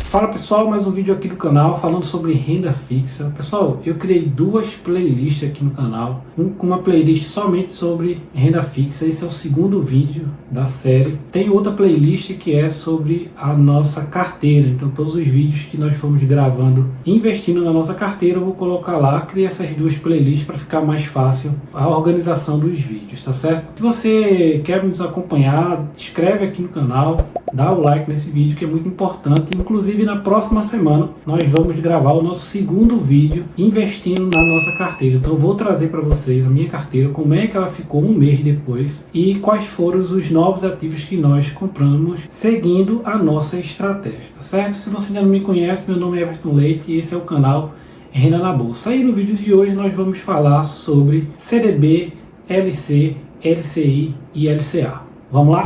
Fala pessoal, mais um vídeo aqui do canal falando sobre renda fixa. Pessoal, eu criei duas playlists aqui no canal, uma playlist somente sobre renda fixa, esse é o segundo vídeo da série. Tem outra playlist que é sobre a nossa carteira, então todos os vídeos que nós fomos gravando investindo na nossa carteira eu vou colocar lá. Criei essas duas playlists para ficar mais fácil a organização dos vídeos, tá certo? Se você quer nos acompanhar, inscreve aqui no canal, dá o like nesse vídeo que é muito importante. Inclusive na próxima semana nós vamos gravar o nosso segundo vídeo investindo na nossa carteira. Então eu vou trazer para vocês a minha carteira, como é que ela ficou um mês depois e quais foram os novos ativos que nós compramos seguindo a nossa estratégia, tá certo? Se você ainda não me conhece, meu nome é Everton Leite e esse é o canal Renda na Bolsa. E no vídeo de hoje nós vamos falar sobre CDB, LC, LCI e LCA. Vamos lá?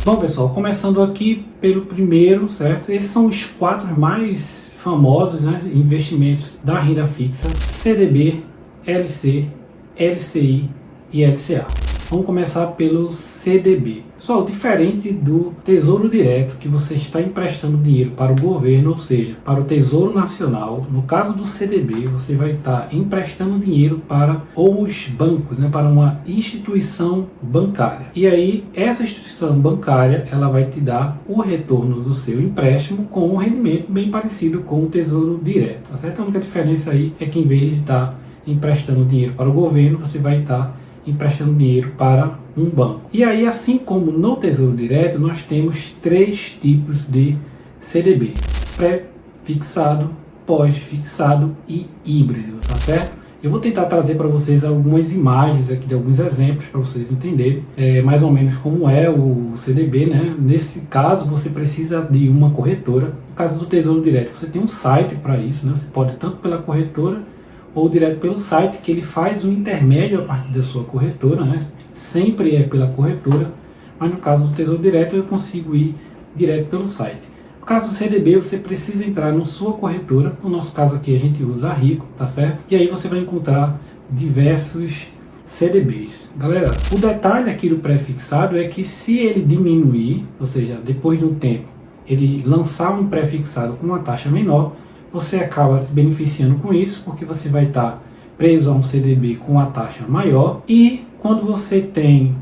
Bom pessoal, começando aqui pelo primeiro, certo? Esses são os quatro mais famosos, né, investimentos da renda fixa: CDB, LC, LCI e LCA. Vamos começar pelo CDB. Pessoal, diferente do Tesouro Direto, que você está emprestando dinheiro para o governo, ou seja, para o Tesouro Nacional, no caso do CDB, você vai estar emprestando dinheiro para os bancos, né, para uma instituição bancária. E aí, essa instituição bancária, ela vai te dar o retorno do seu empréstimo com um rendimento bem parecido com o Tesouro Direto. Tá certo? A única diferença aí é que em vez de estar emprestando dinheiro para o governo, você vai estar emprestando dinheiro para um banco. E aí, assim como no Tesouro Direto, nós temos três tipos de CDB: pré-fixado, pós-fixado e híbrido, tá certo? Eu vou tentar trazer para vocês algumas imagens aqui de alguns exemplos para vocês entenderem mais ou menos como é o CDB, né? Nesse caso, você precisa de uma corretora. No caso do Tesouro Direto, você tem um site para isso, né? Você pode tanto pela corretora ou direto pelo site, que ele faz um intermédio a partir da sua corretora, né? Sempre é pela corretora, mas no caso do Tesouro Direto eu consigo ir direto pelo site. No caso do CDB, você precisa entrar na sua corretora. No nosso caso aqui a gente usa a Rico, tá certo? E aí você vai encontrar diversos CDBs. Galera, o detalhe aqui do pré-fixado é que se ele diminuir, ou seja, depois de um tempo, ele lançar um pré-fixado com uma taxa menor, você acaba se beneficiando com isso, porque você vai estar preso a um CDB com a taxa maior. E quando você tem,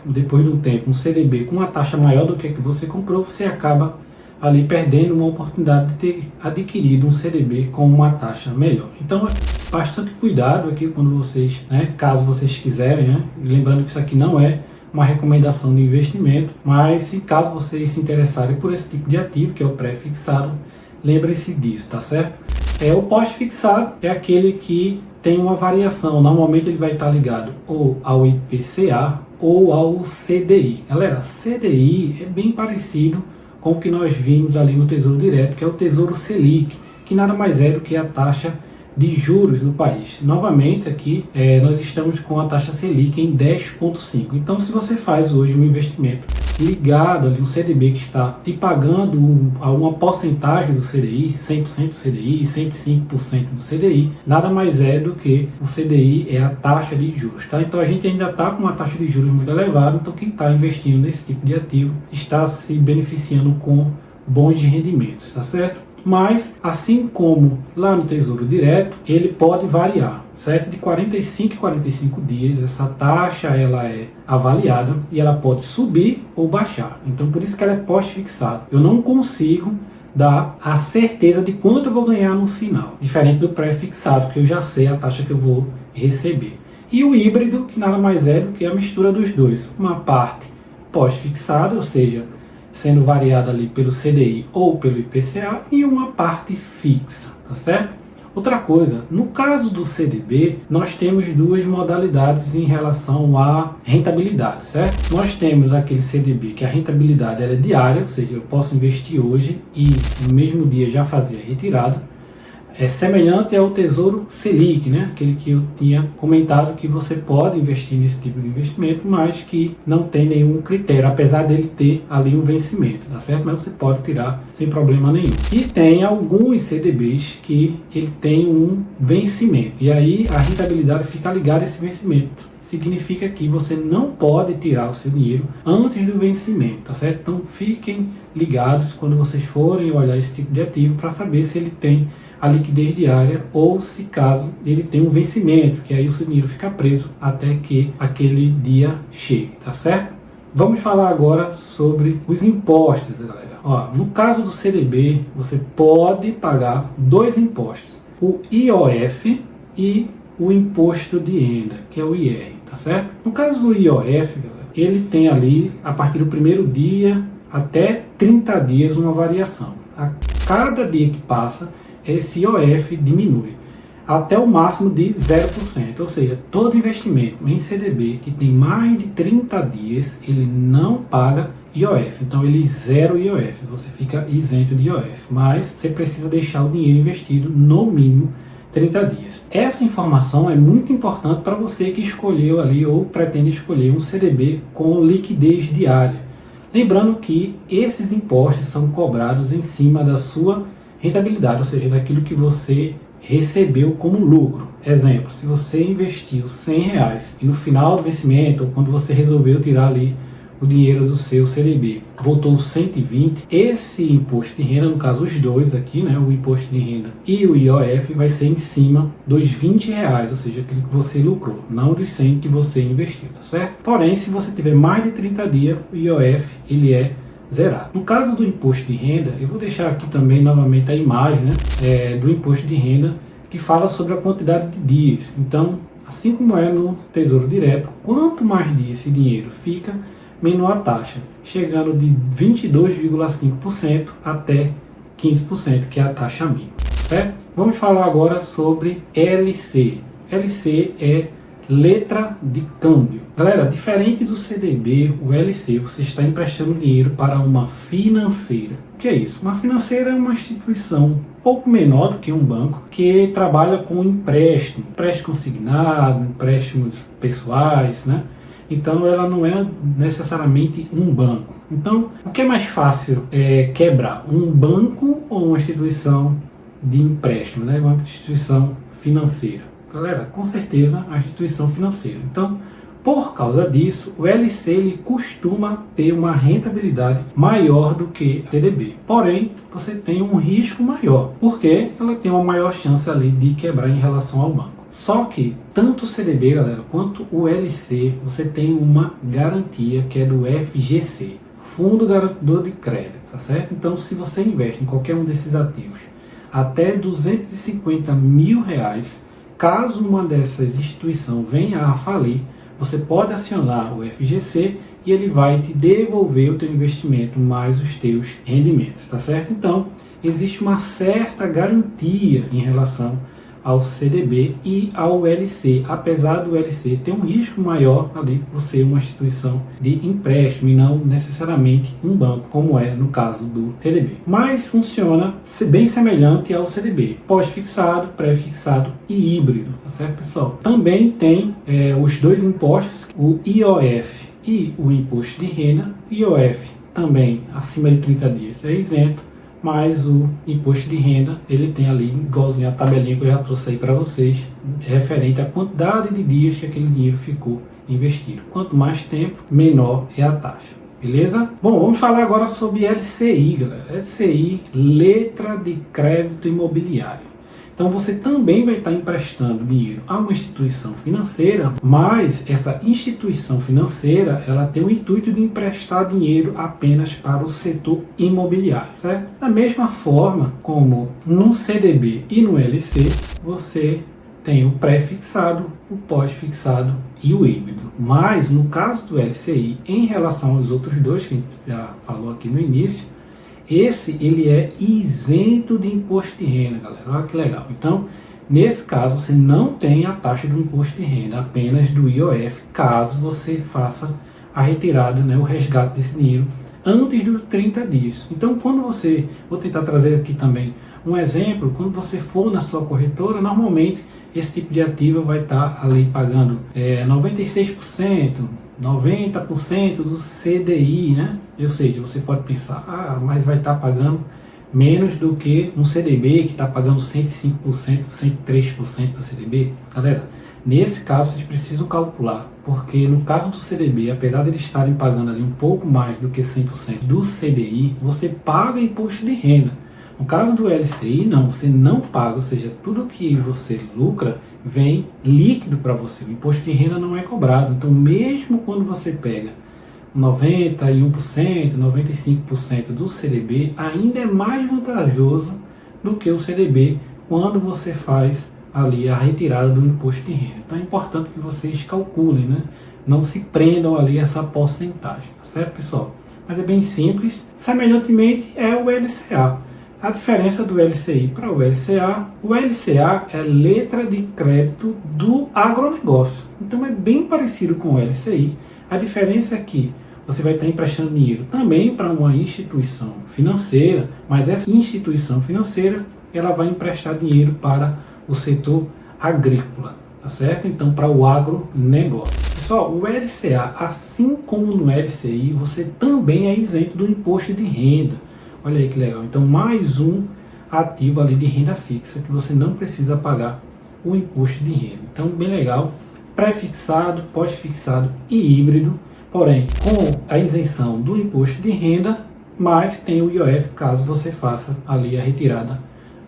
depois de um tempo, um CDB com uma taxa maior do que você comprou, você acaba ali perdendo uma oportunidade de ter adquirido um CDB com uma taxa melhor. Então, bastante cuidado aqui quando vocês, né, caso vocês quiserem, né, lembrando que isso aqui não é uma recomendação de investimento, mas se caso vocês se interessarem por esse tipo de ativo, que é o pré-fixado, lembrem-se disso, tá certo? O pós-fixado é aquele que tem uma variação. Normalmente ele vai estar ligado ou ao IPCA ou ao CDI. Galera, CDI é bem parecido com o que nós vimos ali no Tesouro Direto, que é o Tesouro Selic, que nada mais é do que a taxa de juros do país. Novamente aqui nós estamos com a taxa Selic em 10,5. Então, se você faz hoje um investimento ligado ali, um CDB que está te pagando uma porcentagem do CDI, 100% do CDI, 105% do CDI, nada mais é do que o CDI é a taxa de juros, tá? Então a gente ainda está com uma taxa de juros muito elevada, então quem está investindo nesse tipo de ativo está se beneficiando com bons rendimentos, tá certo? Mas, assim como lá no Tesouro Direto, ele pode variar, certo? De 45 em 45 dias, essa taxa ela é avaliada e ela pode subir ou baixar. Então, por isso que ela é pós-fixado. Eu não consigo dar a certeza de quanto eu vou ganhar no final, diferente do pré-fixado, que eu já sei a taxa que eu vou receber. E o híbrido, que nada mais é do que a mistura dos dois. Uma parte pós-fixada, ou seja, sendo variada ali pelo CDI ou pelo IPCA, e uma parte fixa, tá certo? Outra coisa, no caso do CDB, nós temos duas modalidades em relação à rentabilidade, certo? Nós temos aquele CDB que a rentabilidade é diária, ou seja, eu posso investir hoje e no mesmo dia já fazer a retirada. É semelhante ao Tesouro Selic, né? Aquele que eu tinha comentado que você pode investir nesse tipo de investimento, mas que não tem nenhum critério, apesar dele ter ali um vencimento, tá certo? Mas você pode tirar sem problema nenhum. E tem alguns CDBs que ele tem um vencimento, e aí a rentabilidade fica ligada a esse vencimento. Significa que você não pode tirar o seu dinheiro antes do vencimento, tá certo? Então fiquem ligados quando vocês forem olhar esse tipo de ativo para saber se ele tem a liquidez diária ou se caso ele tem um vencimento, que aí o seu dinheiro fica preso até que aquele dia chegue, tá certo? Vamos falar agora sobre os impostos, galera. Ó, no caso do CDB, você pode pagar dois impostos, o IOF e o imposto de renda, que é o IR, tá certo? No caso do IOF, galera, ele tem ali, a partir do primeiro dia até 30 dias, uma variação. A cada dia que passa, esse IOF diminui até o máximo de 0%, ou seja, todo investimento em CDB que tem mais de 30 dias, ele não paga IOF, então ele zera o IOF, você fica isento de IOF, mas você precisa deixar o dinheiro investido no mínimo 30 dias. Essa informação é muito importante para você que escolheu ali ou pretende escolher um CDB com liquidez diária. Lembrando que esses impostos são cobrados em cima da sua rentabilidade, ou seja, daquilo que você recebeu como lucro. Exemplo, se você investiu R$100 e no final do vencimento, ou quando você resolveu tirar ali o dinheiro do seu CDB, voltou 120, esse imposto de renda, no caso os dois aqui, né, o imposto de renda e o IOF, vai ser em cima dos R$20, ou seja, aquilo que você lucrou, não dos 100 que você investiu, tá certo? Porém, se você tiver mais de 30 dias, o IOF ele é zerado. No caso do imposto de renda, eu vou deixar aqui também novamente a imagem, né, do imposto de renda, que fala sobre a quantidade de dias. Então, assim como é no Tesouro Direto, quanto mais dias esse dinheiro fica, menor a taxa, chegando de 22,5% até 15%, que é a taxa mínima. Certo? Vamos falar agora sobre LC. LC é letra de câmbio. Galera, diferente do CDB, o LC, você está emprestando dinheiro para uma financeira. O que é isso? Uma financeira é uma instituição um pouco menor do que um banco, que trabalha com empréstimo consignado, empréstimos pessoais, né? Então ela não é necessariamente um banco. Então, o que é mais fácil quebrar? Um banco ou uma instituição de empréstimo, né? Uma instituição financeira? Galera, com certeza a instituição financeira. Então, por causa disso, o LC ele costuma ter uma rentabilidade maior do que o CDB. Porém, você tem um risco maior, porque ela tem uma maior chance ali de quebrar em relação ao banco. Só que tanto o CDB, galera, quanto o LC, você tem uma garantia que é do FGC, Fundo Garantidor de Crédito, tá certo? Então, se você investe em qualquer um desses ativos até R$250 mil, caso uma dessas instituições venha a falir, você pode acionar o FGC e ele vai te devolver o teu investimento mais os teus rendimentos, tá certo? Então, existe uma certa garantia em relação ao CDB e ao LC, apesar do LC ter um risco maior ali por ser uma instituição de empréstimo e não necessariamente um banco, como é no caso do CDB. Mas funciona bem semelhante ao CDB, pós-fixado, pré-fixado e híbrido, tá certo, pessoal? Também tem os dois impostos, o IOF e o imposto de renda. O IOF também acima de 30 dias é isento, mas o imposto de renda, ele tem ali, igualzinho a tabelinha que eu já trouxe aí para vocês, referente à quantidade de dias que aquele dinheiro ficou investido. Quanto mais tempo, menor é a taxa. Beleza? Bom, vamos falar agora sobre LCI, galera. LCI, letra de crédito imobiliário. Então você também vai estar emprestando dinheiro a uma instituição financeira, mas essa instituição financeira ela tem o intuito de emprestar dinheiro apenas para o setor imobiliário, certo? Da mesma forma como no CDB e no LC, você tem o pré-fixado, o pós-fixado e o híbrido. Mas no caso do LCI, em relação aos outros dois que a gente já falou aqui no início, esse ele é isento de imposto de renda, galera. Olha que legal. Então, nesse caso, você não tem a taxa do imposto de renda, apenas do IOF, caso você faça a retirada, né, o resgate desse dinheiro antes dos 30 dias. Então, quando você... Vou tentar trazer aqui também Um exemplo, quando você for na sua corretora, normalmente esse tipo de ativo vai estar ali pagando 96%, 90% do CDI, né? Ou seja, você pode pensar, mas vai estar pagando menos do que um CDB que está pagando 105%, 103% do CDB. Galera, nesse caso vocês precisam calcular, porque no caso do CDB, apesar de eles estarem pagando ali um pouco mais do que 100% do CDI, você paga imposto de renda. No caso do LCI, não, você não paga, ou seja, tudo que você lucra vem líquido para você. O imposto de renda não é cobrado. Então, mesmo quando você pega 91%, 95% do CDB, ainda é mais vantajoso do que o CDB quando você faz ali a retirada do imposto de renda. Então é importante que vocês calculem, né? Não se prendam ali a essa porcentagem, tá certo, pessoal? Mas é bem simples. Semelhantemente é o LCA. A diferença do LCI para o LCA é letra de crédito do agronegócio. Então é bem parecido com o LCI. A diferença é que você vai estar emprestando dinheiro também para uma instituição financeira, mas essa instituição financeira ela vai emprestar dinheiro para o setor agrícola, tá certo? Então para o agronegócio. Pessoal, o LCA, assim como no LCI, você também é isento do imposto de renda. Olha aí que legal. Então mais um ativo ali de renda fixa que você não precisa pagar o imposto de renda. Então bem legal. Pré-fixado, pós-fixado e híbrido. Porém, com a isenção do imposto de renda, mas tem o IOF caso você faça ali a retirada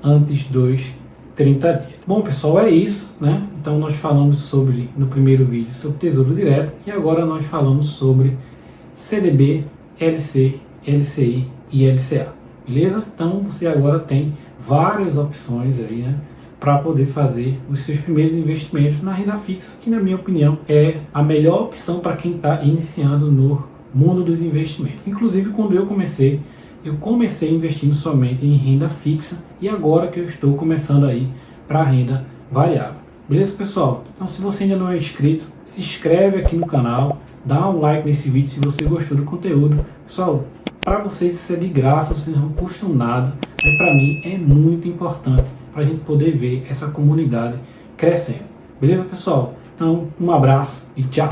antes dos 30 dias. Bom, pessoal, é isso, né? Então nós falamos sobre, no primeiro vídeo, sobre Tesouro Direto e agora nós falamos sobre CDB, LC, LCI e LCA, beleza? Então você agora tem várias opções aí, né? Para poder fazer os seus primeiros investimentos na renda fixa, que na minha opinião é a melhor opção para quem está iniciando no mundo dos investimentos. Inclusive quando eu comecei investindo somente em renda fixa e agora que eu estou começando aí para renda variável. Beleza, pessoal? Então se você ainda não é inscrito, se inscreve aqui no canal, dá um like nesse vídeo se você gostou do conteúdo. Pessoal, para vocês isso é de graça, vocês não custam nada, mas para mim é muito importante para a gente poder ver essa comunidade crescendo. Beleza, pessoal? Então, um abraço e tchau!